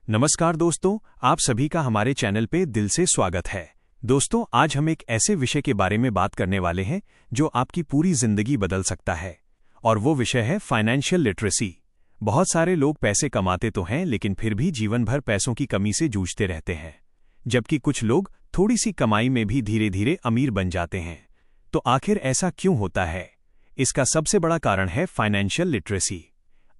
नमस्कार दोस्तों, आप सभी का हमारे चैनल पे दिल से स्वागत है। दोस्तों, आज हम एक ऐसे विषय के बारे में बात करने वाले हैं जो आपकी पूरी जिंदगी बदल सकता है, और वो विषय है फाइनेंशियल लिटरेसी। बहुत सारे लोग पैसे कमाते तो हैं, लेकिन फिर भी जीवन भर पैसों की कमी से जूझते रहते हैं, जबकि कुछ लोग थोड़ी सी कमाई में भी धीरे धीरे अमीर बन जाते हैं। तो आखिर ऐसा क्यों होता है? इसका सबसे बड़ा कारण है फाइनेंशियल लिटरेसी।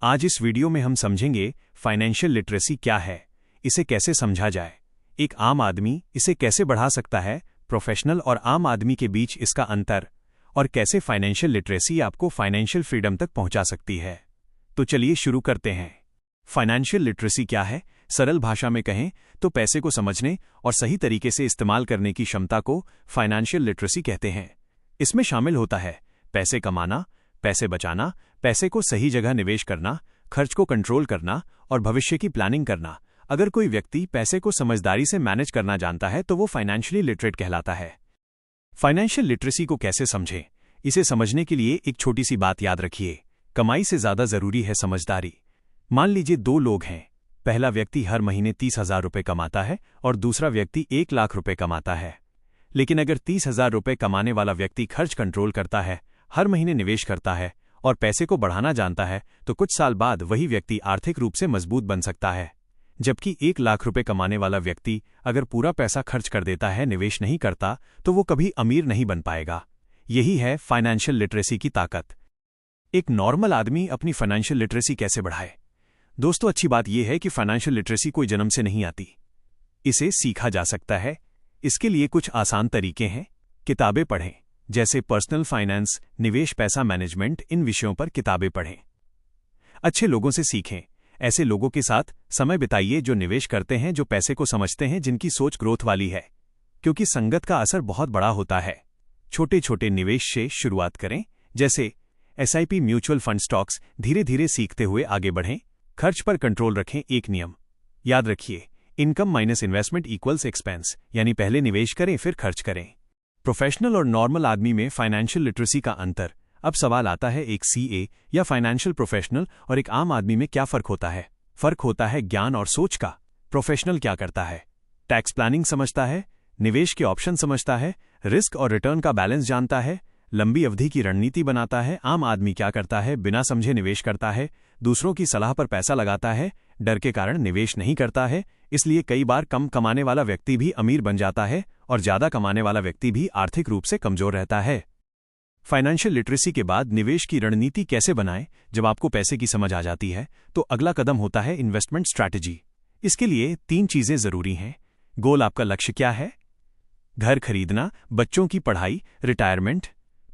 आज इस वीडियो में हम समझेंगे फाइनेंशियल लिटरेसी क्या है, इसे कैसे समझा जाए, एक आम आदमी इसे कैसे बढ़ा सकता है, प्रोफेशनल और आम आदमी के बीच इसका अंतर, और कैसे फाइनेंशियल लिटरेसी आपको फाइनेंशियल फ्रीडम तक पहुंचा सकती है। तो चलिए शुरू करते हैं। फाइनेंशियल लिटरेसी क्या है? सरल भाषा में कहें तो पैसे को समझने और सही तरीके से इस्तेमाल करने की क्षमता को फाइनेंशियल लिटरेसी कहते हैं। इसमें शामिल होता है पैसे कमाना, पैसे बचाना, पैसे को सही जगह निवेश करना, खर्च को कंट्रोल करना और भविष्य की प्लानिंग करना। अगर कोई व्यक्ति पैसे को समझदारी से मैनेज करना जानता है तो वो फाइनेंशियली लिटरेट कहलाता है। फाइनेंशियल लिटरेसी को कैसे समझें? इसे समझने के लिए एक छोटी सी बात याद रखिए, कमाई से ज्यादा जरूरी है समझदारी। मान लीजिए दो लोग हैं, पहला व्यक्ति हर महीने 30,000 रुपये कमाता है और दूसरा व्यक्ति 1 लाख रुपये कमाता है। लेकिन अगर 30,000 रुपये कमाने वाला व्यक्ति खर्च कंट्रोल करता है, हर महीने निवेश करता है और पैसे को बढ़ाना जानता है, तो कुछ साल बाद वही व्यक्ति आर्थिक रूप से मजबूत बन सकता है। जबकि 1 लाख रुपये कमाने वाला व्यक्ति अगर पूरा पैसा खर्च कर देता है, निवेश नहीं करता, तो वो कभी अमीर नहीं बन पाएगा। यही है फाइनेंशियल लिटरेसी की ताकत। एक नॉर्मल आदमी अपनी फाइनेंशियल लिटरेसी कैसे बढ़ाए? दोस्तों, अच्छी बात यह है कि फाइनेंशियल लिटरेसी कोई जन्म से नहीं आती, इसे सीखा जा सकता है। इसके लिए कुछ आसान तरीके हैं। किताबें पढ़ें, जैसे पर्सनल फाइनेंस, निवेश, पैसा मैनेजमेंट, इन विषयों पर किताबें पढ़ें। अच्छे लोगों से सीखें, ऐसे लोगों के साथ समय बिताइए जो निवेश करते हैं, जो पैसे को समझते हैं, जिनकी सोच ग्रोथ वाली है, क्योंकि संगत का असर बहुत बड़ा होता है। छोटे छोटे निवेश से शुरुआत करें, जैसे SIP, म्यूचुअल फंड, स्टॉक्स। धीरे धीरे सीखते हुए आगे बढ़ें। खर्च पर कंट्रोल रखें। एक नियम याद रखिए, income minus investment equals expense, यानी पहले निवेश करें फिर खर्च करें। प्रोफेशनल और नॉर्मल आदमी में फाइनेंशियल लिटरेसी का अंतर। अब सवाल आता है, एक CA या फाइनेंशियल प्रोफेशनल और एक आम आदमी में क्या फर्क होता है? फर्क होता है ज्ञान और सोच का। प्रोफेशनल क्या करता है? टैक्स प्लानिंग समझता है, निवेश के ऑप्शन समझता है, रिस्क और रिटर्न का बैलेंस जानता है, लंबी अवधि की रणनीति बनाता है। आम आदमी क्या करता है? बिना समझे निवेश करता है, दूसरों की सलाह पर पैसा लगाता है, डर के कारण निवेश नहीं करता है। इसलिए कई बार कम कमाने वाला व्यक्ति भी अमीर बन जाता है और ज्यादा कमाने वाला व्यक्ति भी आर्थिक रूप से कमजोर रहता है। फाइनेंशियल लिटरेसी के बाद निवेश की रणनीति कैसे बनाएं? जब आपको पैसे की समझ आ जाती है तो अगला कदम होता है इन्वेस्टमेंट स्ट्रैटेजी। इसके लिए 3 चीजें जरूरी हैं। गोल, आपका लक्ष्य क्या है? घर खरीदना, बच्चों की पढ़ाई, रिटायरमेंट।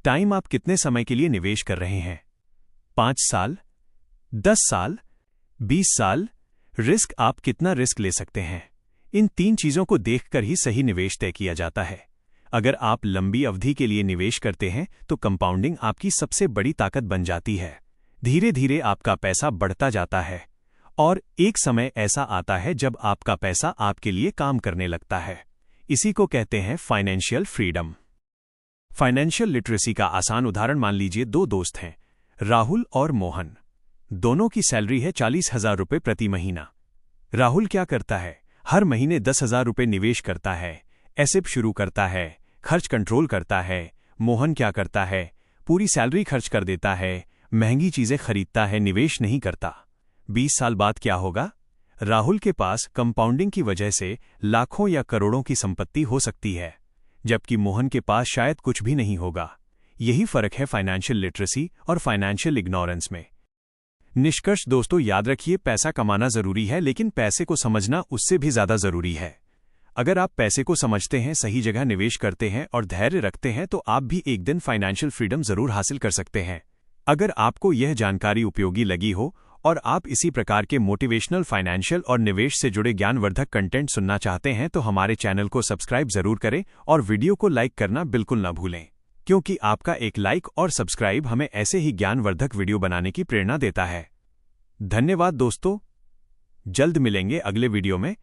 टाइम, आप कितने समय के लिए निवेश कर रहे हैं? 5 साल, 10 साल, 20 साल। रिस्क, आप कितना रिस्क ले सकते हैं? इन 3 चीजों को देखकर ही सही निवेश तय किया जाता है। अगर आप लंबी अवधि के लिए निवेश करते हैं तो कंपाउंडिंग आपकी सबसे बड़ी ताकत बन जाती है। धीरे धीरे आपका पैसा बढ़ता जाता है और एक समय ऐसा आता है जब आपका पैसा आपके लिए काम करने लगता है। इसी को कहते हैं फाइनेंशियल फ्रीडम। फाइनेंशियल लिटरेसी का आसान उदाहरण मान लीजिए, 2 दोस्त हैं, राहुल और मोहन। दोनों की सैलरी है 40,000 रुपये प्रति महीना। राहुल क्या करता है? हर महीने 10,000 रुपये निवेश करता है, SIP शुरू करता है, खर्च कंट्रोल करता है। मोहन क्या करता है? पूरी सैलरी खर्च कर देता है, महंगी चीजें खरीदता है, निवेश नहीं करता। 20 साल बाद क्या होगा? राहुल के पास कंपाउंडिंग की वजह से लाखों या करोड़ों की संपत्ति हो सकती है, जबकि मोहन के पास शायद कुछ भी नहीं होगा। यही फर्क है फाइनेंशियल लिटरेसी और फाइनेंशियल इग्नोरेंस में। निष्कर्ष दोस्तों, याद रखिए, पैसा कमाना जरूरी है, लेकिन पैसे को समझना उससे भी ज्यादा जरूरी है। अगर आप पैसे को समझते हैं, सही जगह निवेश करते हैं और धैर्य रखते हैं तो आप भी एक दिन फाइनेंशियल फ्रीडम जरूर हासिल कर सकते हैं। अगर आपको यह जानकारी उपयोगी लगी हो और आप इसी प्रकार के मोटिवेशनल, फाइनेंशियल और निवेश से जुड़े ज्ञानवर्धक कंटेंट सुनना चाहते हैं तो हमारे चैनल को सब्सक्राइब जरूर करें और वीडियो को लाइक करना बिल्कुल न भूलें, क्योंकि आपका एक लाइक और सब्सक्राइब हमें ऐसे ही ज्ञानवर्धक वीडियो बनाने की प्रेरणा देता है। धन्यवाद दोस्तों, जल्द मिलेंगे अगले वीडियो में।